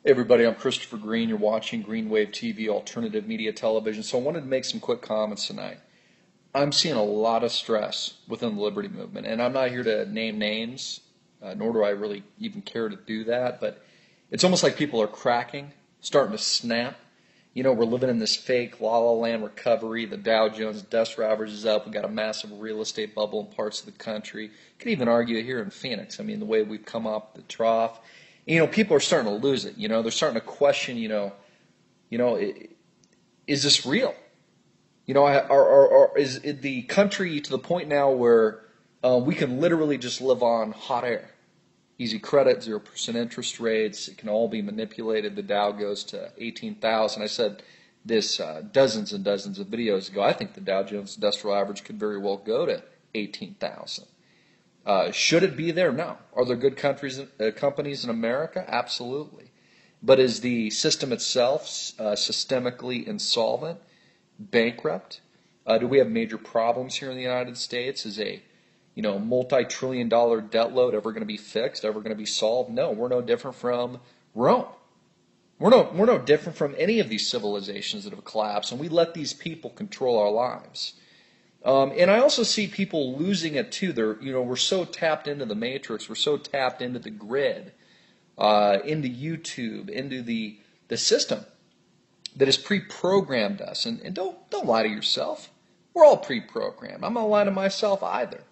Hey everybody, I'm Christopher Green. You're watching Green Wave TV, alternative media television. So I wanted to make some quick comments tonight. I'm seeing a lot of stress within the liberty movement, and I'm not here to name names, nor do I really even care to do that, but it's almost like people are cracking, starting to snap. You know, we're living in this fake la-la land recovery. The Dow Jones Industrial Average is up. We've got a massive real estate bubble in parts of the country. You could even argue it here in Phoenix. I mean, the way we've come off the trough. You know, people are starting to lose it. You know, they're starting to question, is this real? You know, is the country to the point now where we can literally just live on hot air? Easy credit, 0% interest rates. It can all be manipulated. The Dow goes to 18,000. I said this dozens and dozens of videos ago. I think the Dow Jones Industrial Average could very well go to 18,000. Should it be there? No. Are there good companies in America? Absolutely. But is the system itself systemically insolvent, bankrupt? Do we have major problems here in the United States? Is a multi-trillion-dollar debt load ever going to be fixed, ever going to be solved? No, we're no different from Rome. We're no different from any of these civilizations that have collapsed, and we let these people control our lives. And I also see people losing it too. We're so tapped into the matrix, we're so tapped into the grid, into YouTube, into the system that has pre-programmed us. And don't lie to yourself. We're all pre-programmed. I'm not lying to myself either.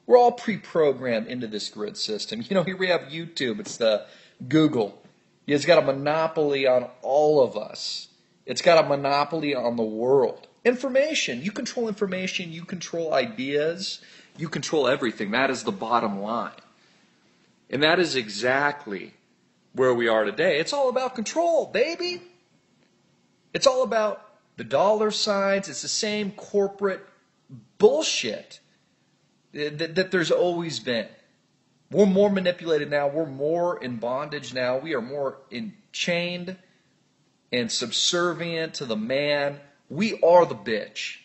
We're all pre-programmed into this grid system. You know, here we have YouTube. It's the Google. It's got a monopoly on all of us. It's got a monopoly on the world. Information. You control information. You control ideas. You control everything. That is the bottom line. And that is exactly where we are today. It's all about control, baby. It's all about the dollar signs. It's the same corporate bullshit that there's always been. We're more manipulated now. We're more in bondage now. We are more chained and subservient to the man. We are the bitch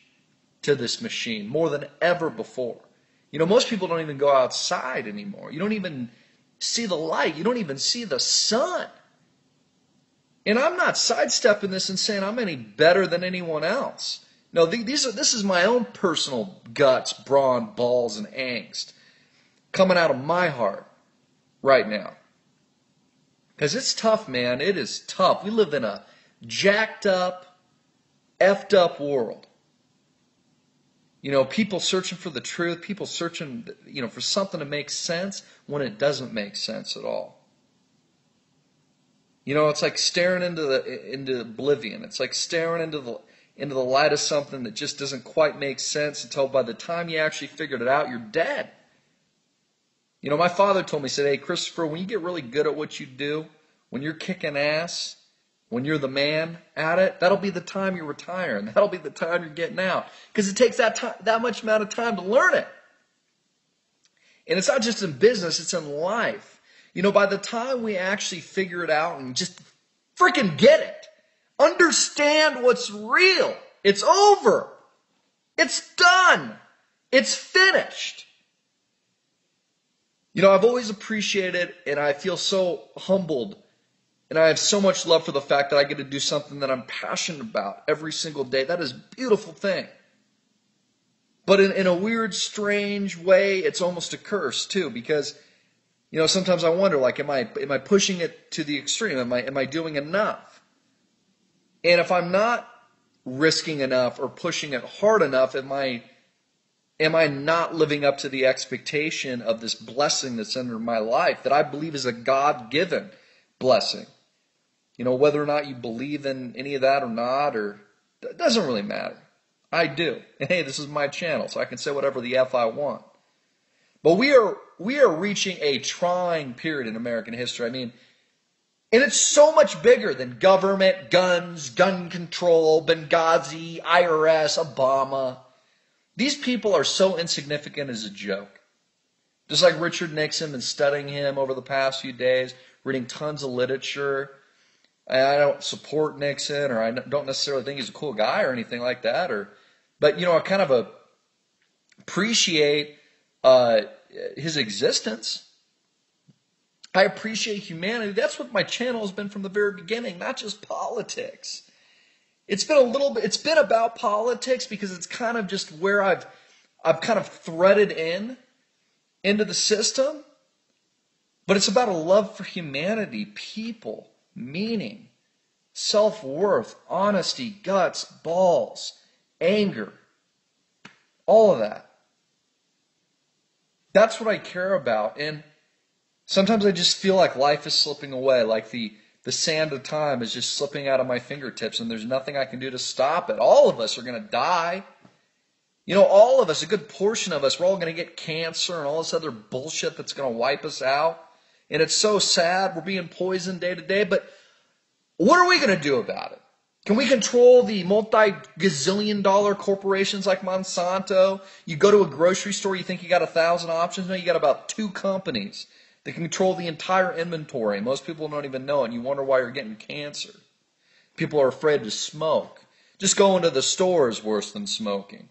to this machine more than ever before. You know, most people don't even go outside anymore. You don't even see the light. You don't even see the sun. And I'm not sidestepping this and saying I'm any better than anyone else. No, this is my own personal guts, brawn, balls, and angst coming out of my heart right now. Because it's tough, man. It is tough. We live in a jacked up, effed up world. You know, people searching for the truth, people searching, for something to make sense when it doesn't make sense at all. You know, it's like staring into oblivion. It's like staring into the light of something that just doesn't quite make sense until by the time you actually figured it out, you're dead. You know, my father told me, he said, hey, Christopher, when you get really good at what you do, when you're kicking ass, when you're the man at it, that'll be the time you're retiring. That'll be the time you're getting out. Because it takes that much amount of time to learn it. And it's not just in business, it's in life. You know, by the time we actually figure it out and just freaking get it, understand what's real, it's over. It's done. It's finished. You know, I've always appreciated and I feel so humbled and I have so much love for the fact that I get to do something that I'm passionate about every single day. That is a beautiful thing. But in a weird, strange way, it's almost a curse too, because sometimes I wonder, like, am I pushing it to the extreme? Am I doing enough? And if I'm not risking enough or pushing it hard enough, am I not living up to the expectation of this blessing that's under my life that I believe is a God-given blessing? You know, whether or not you believe in any of that or not, or it doesn't really matter. I do. And hey, this is my channel, so I can say whatever the F I want. But we are reaching a trying period in American history. I mean, and it's so much bigger than government, guns, gun control, Benghazi, IRS, Obama. These people are so insignificant as a joke. Just like Richard Nixon, been studying him over the past few days, reading tons of literature. I don't support Nixon, or I don't necessarily think he's a cool guy or anything like that. But I kind of appreciate his existence. I appreciate humanity. That's what my channel has been from the very beginning, not just politics. It's been about politics because it's kind of just where I've kind of threaded into the system. But it's about a love for humanity, people, meaning, self-worth, honesty, guts, balls, anger, all of that. That's what I care about. And sometimes I just feel like life is slipping away, like the sand of time is just slipping out of my fingertips, and there's nothing I can do to stop it. All of us are going to die. All of us, a good portion of us, we're all going to get cancer and all this other bullshit that's going to wipe us out. And it's so sad. We're being poisoned day to day. But what are we going to do about it? Can we control the multi-gazillion dollar corporations like Monsanto? You go to a grocery store, you think you got 1,000 options. No, you got about 2 companies that can control the entire inventory. Most people don't even know it, and you wonder why you're getting cancer. People are afraid to smoke. Just going to the store is worse than smoking.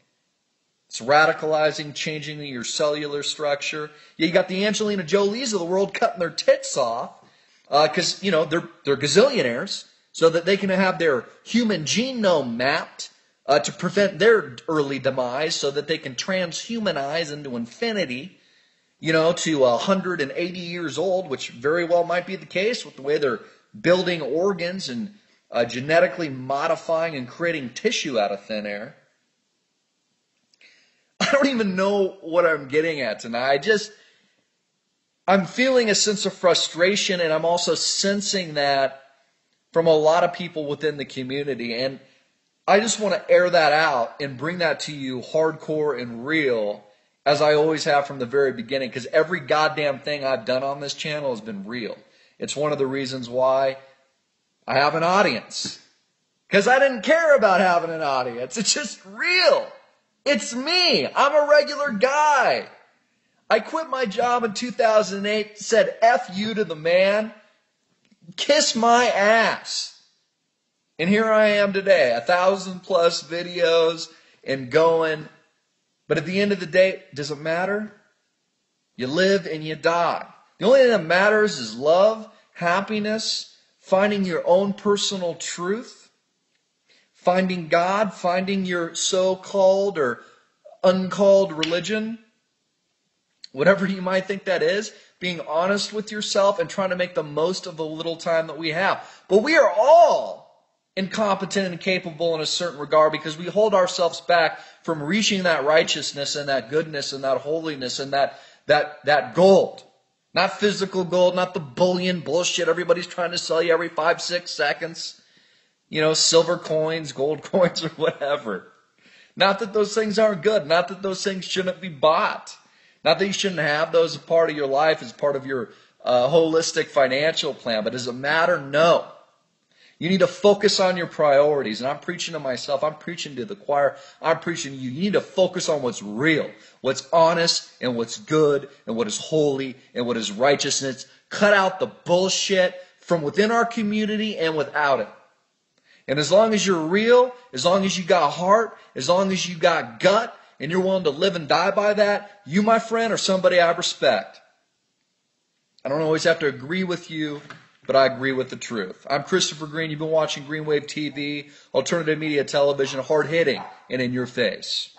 It's radicalizing, changing your cellular structure. Yeah, you got the Angelina Jolies of the world cutting their tits off because, they're gazillionaires so that they can have their human genome mapped to prevent their early demise so that they can transhumanize into infinity, to 180 years old, which very well might be the case with the way they're building organs and genetically modifying and creating tissue out of thin air. I don't even know what I'm getting at tonight. I'm feeling a sense of frustration, and I'm also sensing that from a lot of people within the community. And I just want to air that out and bring that to you hardcore and real, as I always have from the very beginning, because every goddamn thing I've done on this channel has been real. It's one of the reasons why I have an audience. Because I didn't care about having an audience. It's just real. It's me. I'm a regular guy. I quit my job in 2008, said F you to the man, kiss my ass. And here I am today, 1,000+ videos and going. But at the end of the day, does it matter? You live and you die. The only thing that matters is love, happiness, finding your own personal truth, finding God, finding your so-called or uncalled religion, whatever you might think that is, being honest with yourself and trying to make the most of the little time that we have. But we are all incompetent and capable in a certain regard because we hold ourselves back from reaching that righteousness and that goodness and that holiness and that gold. Not physical gold, not the bullion bullshit everybody's trying to sell you every 5-6 seconds. Silver coins, gold coins, or whatever. Not that those things aren't good. Not that those things shouldn't be bought. Not that you shouldn't have those as part of your life, as part of your holistic financial plan. But does it matter? No. You need to focus on your priorities. And I'm preaching to myself. I'm preaching to the choir. I'm preaching to you. You need to focus on what's real, what's honest, and what's good, and what is holy, and what is righteousness. Cut out the bullshit from within our community and without it. And as long as you're real, as long as you got heart, as long as you got gut, and you're willing to live and die by that, you, my friend, are somebody I respect. I don't always have to agree with you, but I agree with the truth. I'm Christopher Green. You've been watching Green Wave TV, alternative media television, hard-hitting and in your face.